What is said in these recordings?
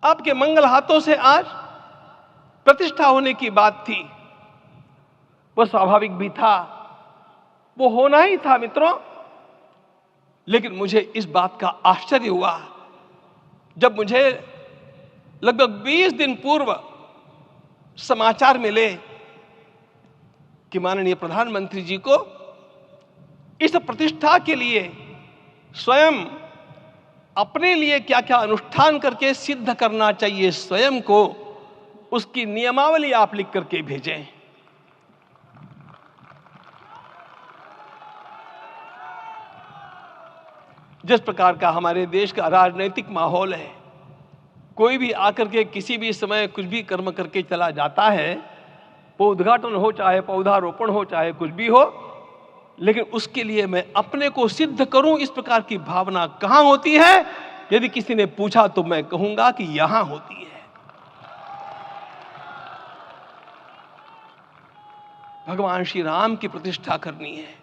आपके मंगल हाथों से आज प्रतिष्ठा होने की बात थी, वह स्वाभाविक भी था, वो होना ही था मित्रों। लेकिन मुझे इस बात का आश्चर्य हुआ जब मुझे लगभग 20 दिन पूर्व समाचार मिले कि माननीय प्रधानमंत्री जी को इस प्रतिष्ठा के लिए स्वयं अपने लिए क्या क्या अनुष्ठान करके सिद्ध करना चाहिए स्वयं को, उसकी नियमावली आप लिख करके भेजें। जिस प्रकार का हमारे देश का राजनीतिक माहौल है, कोई भी आकर के किसी भी समय कुछ भी कर्म करके चला जाता है, वो उद्घाटन हो चाहे पौधारोपण हो चाहे कुछ भी हो, लेकिन उसके लिए मैं अपने को सिद्ध करूं, इस प्रकार की भावना कहां होती है? यदि किसी ने पूछा तो मैं कहूंगा कि यहां होती है। भगवान श्री राम की प्रतिष्ठा करनी है।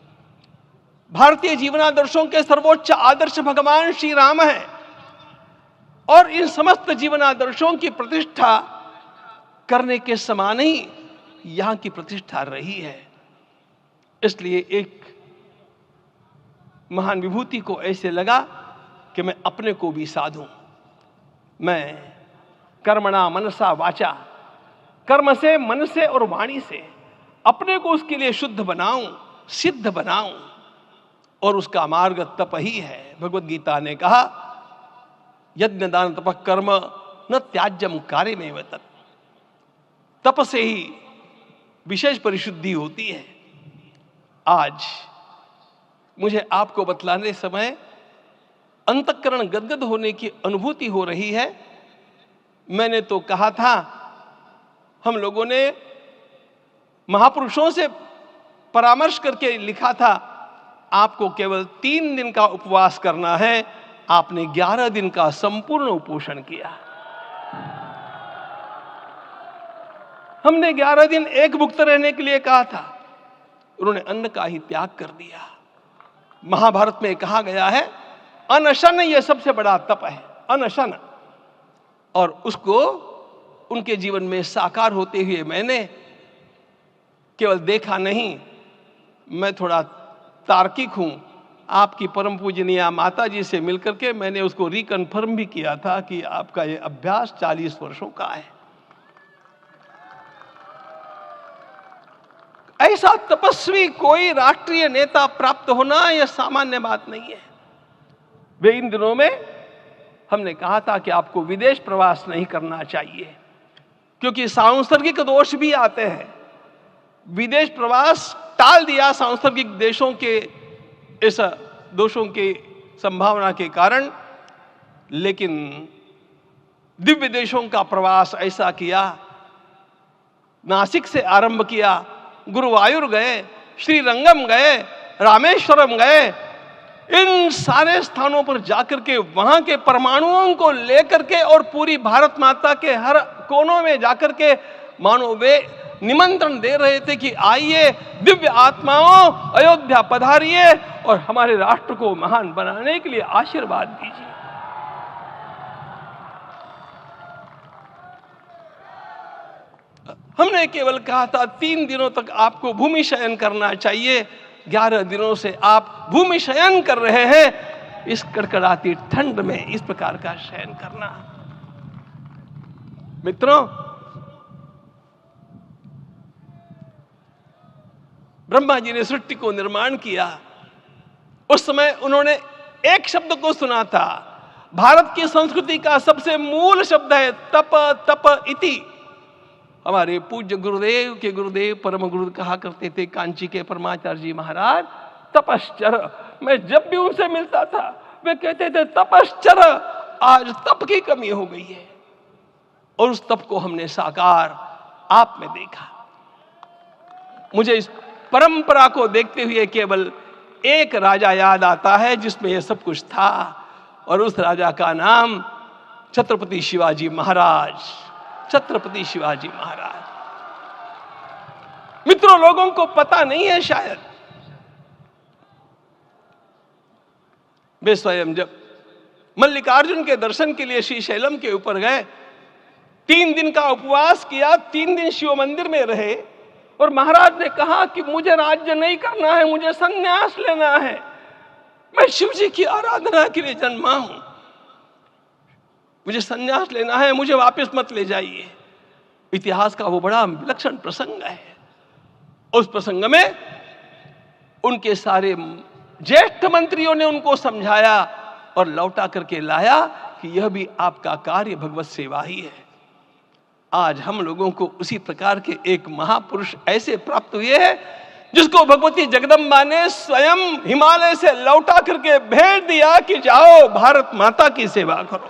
भारतीय जीवनादर्शों के सर्वोच्च आदर्श भगवान श्री राम है और इन समस्त जीवनादर्शों की प्रतिष्ठा करने के समान ही यहां की प्रतिष्ठा रही है। इसलिए एक महान विभूति को ऐसे लगा कि मैं अपने को भी साधूं। मैं कर्मणा मनसा वाचा, कर्म से, मन से और वाणी से अपने को उसके लिए शुद्ध बनाऊं, सिद्ध बनाऊं, और उसका मार्ग तप ही है। भगवत गीता ने कहा, यज्ञ दान तप कर्म न त्याज्यम कार्यमेव तत्। तप से ही विशेष परिशुद्धि होती है। आज मुझे आपको बतलाने समय अंतःकरण गदगद होने की अनुभूति हो रही है। मैंने तो कहा था, हम लोगों ने महापुरुषों से परामर्श करके लिखा था, आपको केवल 3 दिन का उपवास करना है। आपने 11 दिन का संपूर्ण उपोषण किया। हमने 11 दिन एक भुक्त रहने के लिए कहा था, उन्होंने अन्न का ही त्याग कर दिया। महाभारत में कहा गया है, अनशन यह सबसे बड़ा तप है, अनशन। और उसको उनके जीवन में साकार होते हुए मैंने केवल देखा नहीं, मैं थोड़ा तार्किक हूं। आपकी परम पूजनीय माता जी से मिलकर के मैंने उसको रिकन्फर्म भी किया था कि आपका यह अभ्यास 40 वर्षों का है। ऐसा तपस्वी कोई राष्ट्रीय नेता प्राप्त होना यह सामान्य बात नहीं है। वे इन दिनों में हमने कहा था कि आपको विदेश प्रवास नहीं करना चाहिए, क्योंकि सांसर्गिक दोष भी आते हैं। विदेश प्रवास टाल दिया सांसर्गिक देशों के इस दोषों की संभावना के कारण, लेकिन दिव्य देशों का प्रवास ऐसा किया। नासिक से आरंभ किया, गुरुवायूर गए, श्रीरंगम गए, रामेश्वरम गए। इन सारे स्थानों पर जाकर के वहां के परमाणुओं को लेकर के और पूरी भारत माता के हर कोनों में जाकर के मानो वे निमंत्रण दे रहे थे कि आइए दिव्य आत्माओं, अयोध्या पधारिए और हमारे राष्ट्र को महान बनाने के लिए आशीर्वाद दीजिए। हमने केवल कहा था 3 दिनों तक आपको भूमि शयन करना चाहिए। 11 दिनों से आप भूमि शयन कर रहे हैं। इस कड़कड़ाती ठंड में इस प्रकार का शयन करना, मित्रों, ब्रह्मा जी ने सृष्टि को निर्माण किया। उस समय उन्होंने एक शब्द को सुना था। भारत की संस्कृति का सबसे मूल शब्द है तप, तप इति। हमारे पूज्य गुरुदेव के गुरुदेव परम गुरु कहा करते थे, कांची के परमाचार्य जी महाराज, तपश्चर। मैं जब भी उनसे मिलता था वे कहते थे तपश्चर। आज तप की कमी हो गई है और उस तप को हमने साकार आप में देखा। मुझे इस परंपरा को देखते हुए केवल एक राजा याद आता है जिसमें यह सब कुछ था, और उस राजा का नाम छत्रपति शिवाजी महाराज। छत्रपति शिवाजी महाराज। मित्रों, लोगों को पता नहीं है शायद, वे स्वयं जब मल्लिकार्जुन के दर्शन के लिए श्रीशैलम के ऊपर गए 3 दिन का उपवास किया, 3 दिन शिव मंदिर में रहे और महाराज ने कहा कि मुझे राज्य नहीं करना है, मुझे संन्यास लेना है, मैं शिव जी की आराधना के लिए जन्मा हूं, मुझे संन्यास लेना है, मुझे वापस मत ले जाइए। इतिहास का वो बड़ा विलक्षण प्रसंग है। उस प्रसंग में उनके सारे ज्येष्ठ मंत्रियों ने उनको समझाया और लौटा करके लाया कि यह भी आपका कार्य भगवत सेवा ही है। आज हम लोगों को उसी प्रकार के एक महापुरुष ऐसे प्राप्त हुए हैं जिसको भगवती जगदम्बा ने स्वयं हिमालय से लौटा करके भेज दिया कि जाओ भारत माता की सेवा करो।